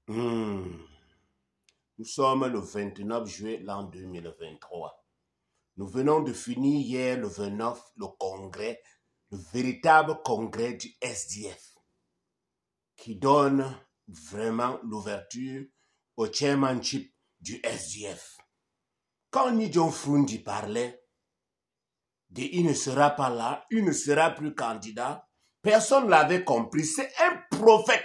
Nous sommes le 29 juillet l'an 2023. Nous venons de finir hier le 29 le congrès, le véritable congrès du SDF, qui donne vraiment l'ouverture au chairmanship du SDF. Quand Nidjon Frundi parlait de il ne sera pas là, il ne sera plus candidat, personne ne l'avait compris. C'est un prophète.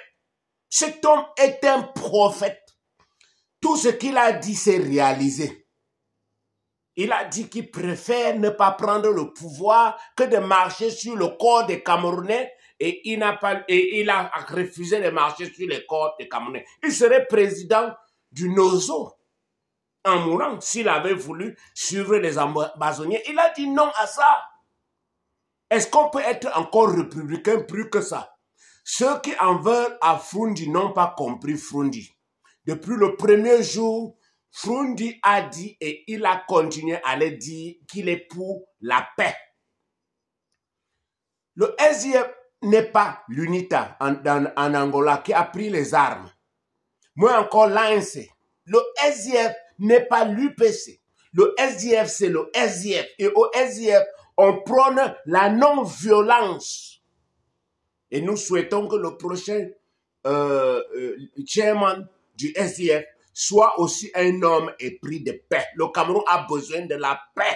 Cet homme est un prophète. Tout ce qu'il a dit, c'est réalisé. Il a dit qu'il préfère ne pas prendre le pouvoir que de marcher sur le corps des Camerounais et il a refusé de marcher sur le corps des Camerounais. Il serait président du Nozo en mourant s'il avait voulu suivre les amazoniens. Il a dit non à ça. Est-ce qu'on peut être encore républicain plus que ça? Ceux qui en veulent à Frundi n'ont pas compris Frundi. Depuis le premier jour, Frundi a dit et il a continué à le dire qu'il est pour la paix. Le SDF n'est pas l'UNITA en Angola qui a pris les armes. Moi encore l'ANC. Le SDF n'est pas l'UPC. Le SDF c'est le SDF. Et au SDF, on prône la non-violence. Et nous souhaitons que le prochain chairman du SDF soit aussi un homme épris de paix. Le Cameroun a besoin de la paix.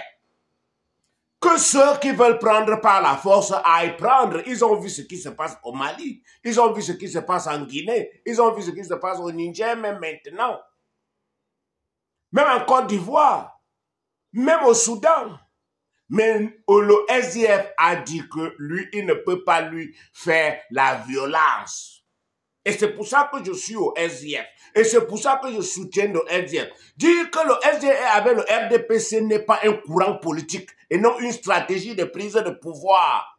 Que ceux qui veulent prendre par la force aillent prendre. Ils ont vu ce qui se passe au Mali. Ils ont vu ce qui se passe en Guinée. Ils ont vu ce qui se passe au Niger, même maintenant. Même en Côte d'Ivoire. Même au Soudan. Mais le SDF a dit que lui, il ne peut pas lui faire la violence. Et c'est pour ça que je suis au SDF. Et c'est pour ça que je soutiens le SDF. Dire que le SDF avec le RDPC n'est pas un courant politique et non une stratégie de prise de pouvoir.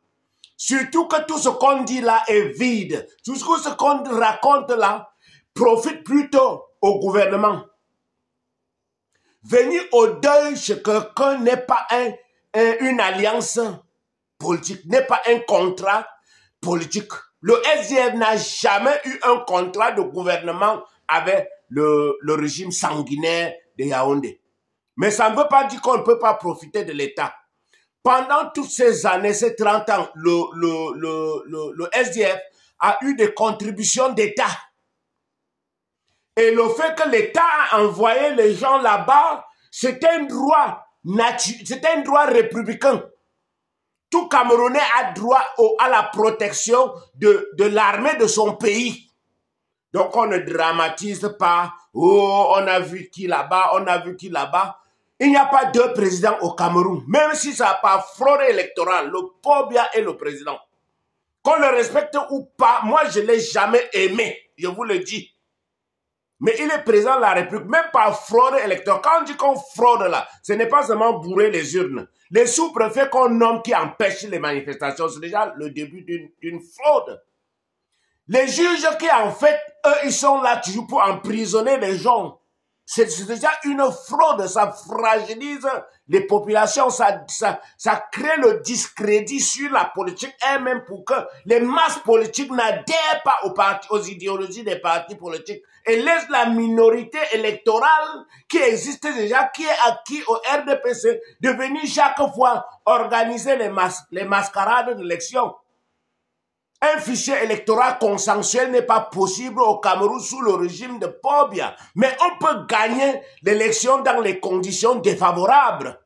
Surtout que tout ce qu'on dit là est vide. Tout ce qu'on raconte là profite plutôt au gouvernement. Venir au deuil chez quelqu'un n'est pas une alliance politique, n'est pas un contrat politique. Le SDF n'a jamais eu un contrat de gouvernement avec le régime sanguinaire de Yaoundé. Mais ça ne veut pas dire qu'on ne peut pas profiter de l'État. Pendant toutes ces années, ces 30 ans, le SDF a eu des contributions d'État. Et le fait que l'État a envoyé les gens là-bas, c'était un droit c'était un droit républicain. Tout Camerounais a droit à la protection de l'armée de son pays. Donc on ne dramatise pas. Oh, on a vu qui là-bas, on a vu qui là-bas. Il n'y a pas deux présidents au Cameroun. Même si ça n'a pas fraude électorale, le Pobia est le président. Qu'on le respecte ou pas, moi je ne l'ai jamais aimé. Je vous le dis. Mais il est président de la République, même pas fraude électorale. Quand on dit qu'on fraude là, ce n'est pas seulement bourrer les urnes. Les sous-préfets qu'on nomme qui empêchent les manifestations, c'est déjà le début d'une fraude. Les juges qui en fait, eux, ils sont là toujours pour emprisonner les gens. C'est déjà une fraude, ça fragilise les populations, ça crée le discrédit sur la politique elle-même pour que les masses politiques n'adhèrent pas aux idéologies des partis politiques et laissent la minorité électorale qui existe déjà, qui est acquis au RDPC, de venir chaque fois organiser les mascarades d'élection. Un fichier électoral consensuel n'est pas possible au Cameroun sous le régime de Pobia. Mais on peut gagner l'élection dans les conditions défavorables,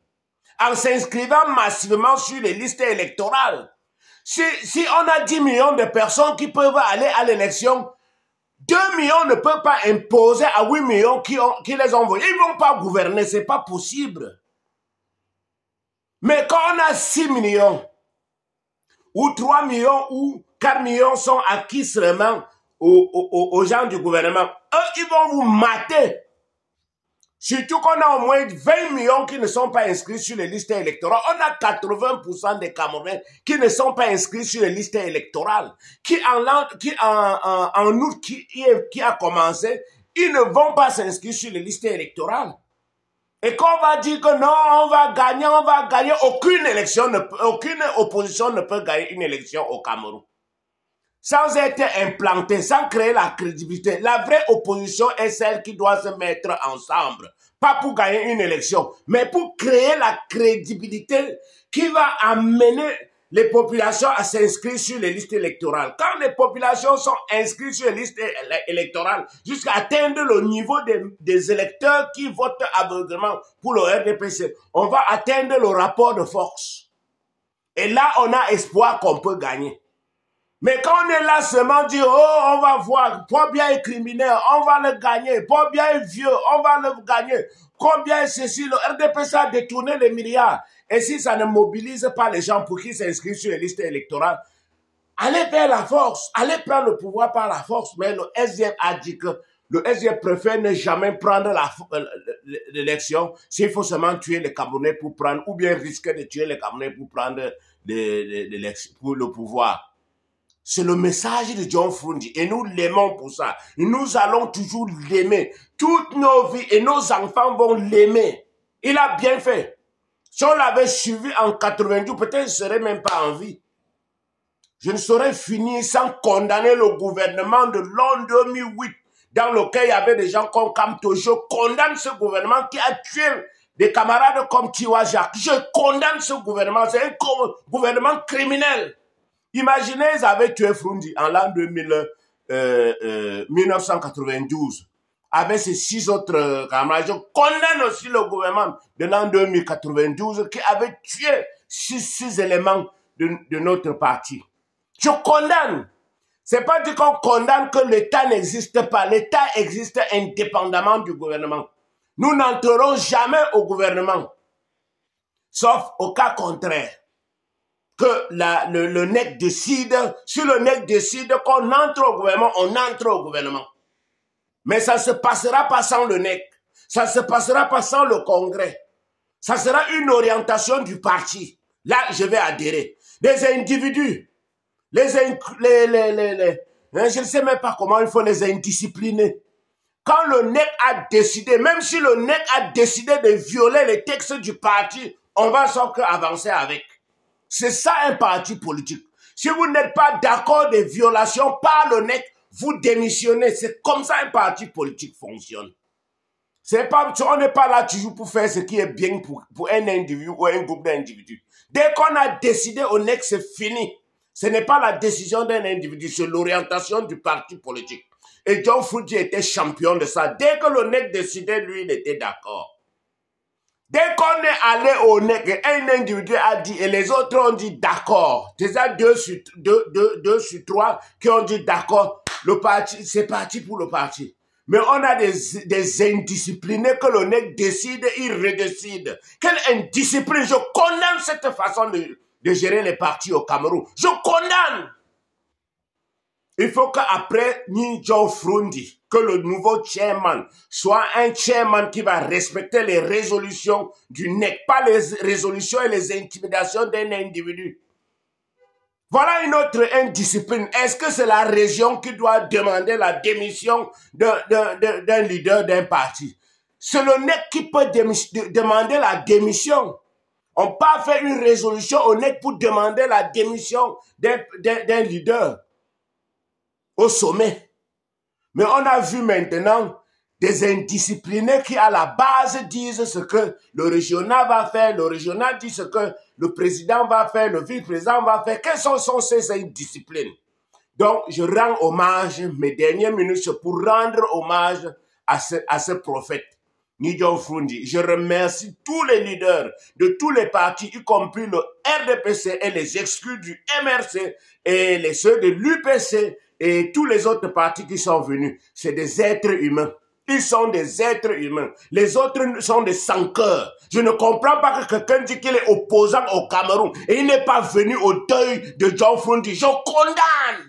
en s'inscrivant massivement sur les listes électorales. Si on a 10 millions de personnes qui peuvent aller à l'élection, 2 millions ne peuvent pas imposer à 8 millions qui les ont votés. Ils ne vont pas gouverner, c'est pas possible. Mais quand on a 6 millions, ou 3 millions, ou 4 millions sont acquis seulement aux gens du gouvernement. Eux, ils vont vous mater. Surtout qu'on a au moins 20 millions qui ne sont pas inscrits sur les listes électorales. On a 80% des Camerounais qui ne sont pas inscrits sur les listes électorales. Qui en août, qui a commencé, ils ne vont pas s'inscrire sur les listes électorales. Et qu'on va dire que non, on va gagner, aucune opposition ne peut gagner une élection au Cameroun. sans être implanté, sans créer la crédibilité. La vraie opposition est celle qui doit se mettre ensemble. Pas pour gagner une élection, mais pour créer la crédibilité qui va amener les populations à s'inscrire sur les listes électorales. Quand les populations sont inscrites sur les listes électorales, jusqu'à atteindre le niveau des électeurs qui votent aveuglément pour le RDPC, on va atteindre le rapport de force. Et là, on a espoir qu'on peut gagner. Mais quand on est là seulement dire, oh, on va voir, combien est criminel, on va le gagner, combien est vieux, on va le gagner, combien est ceci, le RDPC a détourné les milliards. Et si ça ne mobilise pas les gens pour qu'ils s'inscrivent sur les listes électorales, allez vers la force, allez prendre le pouvoir par la force. Mais le SDF a dit que le SDF préfère ne jamais prendre l'élection s'il faut seulement tuer les Camerounais pour prendre, ou bien risquer de tuer les Camerounais pour prendre le pouvoir. C'est le message de John Froundy et nous l'aimons pour ça. Et nous allons toujours l'aimer. Toutes nos vies et nos enfants vont l'aimer. Il a bien fait. Si on l'avait suivi en 92, peut-être je ne serais même pas en vie. Je ne saurais finir sans condamner le gouvernement de l'an 2008 dans lequel il y avait des gens comme Kamto. Je condamne ce gouvernement qui a tué des camarades comme Tiwa Jacques. Je condamne ce gouvernement. C'est un gouvernement criminel. Imaginez, ils avaient tué Froundy en l'an 1992 avec ces 6 autres camarades. Je condamne aussi le gouvernement de l'an 2092 qui avait tué 6 éléments de notre parti. Je condamne. C'est pas dit qu'on condamne que l'État n'existe pas. L'État existe indépendamment du gouvernement. Nous n'entrerons jamais au gouvernement, sauf au cas contraire. Que le NEC décide, si le NEC décide qu'on entre au gouvernement, on entre au gouvernement. Mais ça ne se passera pas sans le NEC. Ça ne se passera pas sans le Congrès. Ça sera une orientation du parti. Là, je vais adhérer. Les individus, je ne sais même pas comment il faut les indiscipliner. Quand le NEC a décidé, même si le NEC a décidé de violer les textes du parti, on va sans que avancer avec. C'est ça un parti politique. Si vous n'êtes pas d'accord des violations par le NEC, vous démissionnez. C'est comme ça un parti politique fonctionne. On n'est pas là toujours pour faire ce qui est bien pour un individu ou un groupe d'individus. Dès qu'on a décidé au NEC, c'est fini. Ce n'est pas la décision d'un individu, c'est l'orientation du parti politique. Et John Froundy était champion de ça. Dès que le NEC décidait, lui, il était d'accord. Dès qu'on est allé au NEC, un individu a dit, et les autres ont dit d'accord. Déjà 2 sur 3 qui ont dit d'accord. Le parti, c'est parti pour le parti. Mais on a des indisciplinés que le NEC décide, il redécide. Quelle indiscipline! Je condamne cette façon de gérer les partis au Cameroun. Je condamne! Il faut qu'après John Froundy, que le nouveau chairman soit un chairman qui va respecter les résolutions du NEC, pas les résolutions et les intimidations d'un individu. Voilà une autre indiscipline. Est-ce que c'est la région qui doit demander la démission d'un leader d'un parti? C'est le NEC qui peut demander la démission. On peut pas faire une résolution au NEC pour demander la démission d'un leader au sommet. Mais on a vu maintenant des indisciplinés qui à la base disent ce que le régional va faire, le régional dit ce que le président va faire, le vice-président va faire. Quelles sont ces indisciplines? Donc je rends hommage, mes dernières minutes, c'est pour rendre hommage à ce prophète, John Froundy. Je remercie tous les leaders de tous les partis, y compris le RDPC et les exclus du MRC et ceux de l'UPC et tous les autres partis qui sont venus. C'est des êtres humains. Ils sont des êtres humains. Les autres sont des sans-cœurs. Je ne comprends pas que quelqu'un dit qu'il est opposant au Cameroun et il n'est pas venu au deuil de John Froundy. Je condamne.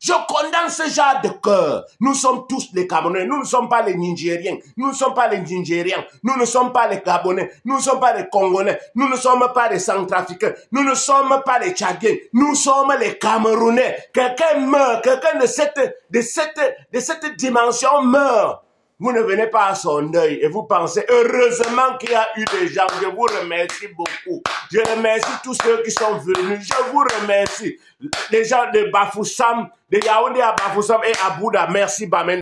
Je condamne ce genre de cœur. Nous sommes tous les Camerounais. Nous ne sommes pas les Nigériens. Nous ne sommes pas les Nigériens. Nous ne sommes pas les Gabonais. Nous ne sommes pas les Congolais. Nous ne sommes pas les Centrafricains. Nous ne sommes pas les Tchadiens. Nous sommes les Camerounais. Quelqu'un meurt. Quelqu'un de cette dimension meurt. vous ne venez pas à son deuil et vous pensez, heureusement qu'il y a eu des gens, je vous remercie beaucoup. Je remercie tous ceux qui sont venus, je vous remercie. Les gens de Bafoussam, de Yaoundé à Bafoussam et à Bouddha, merci Bamen.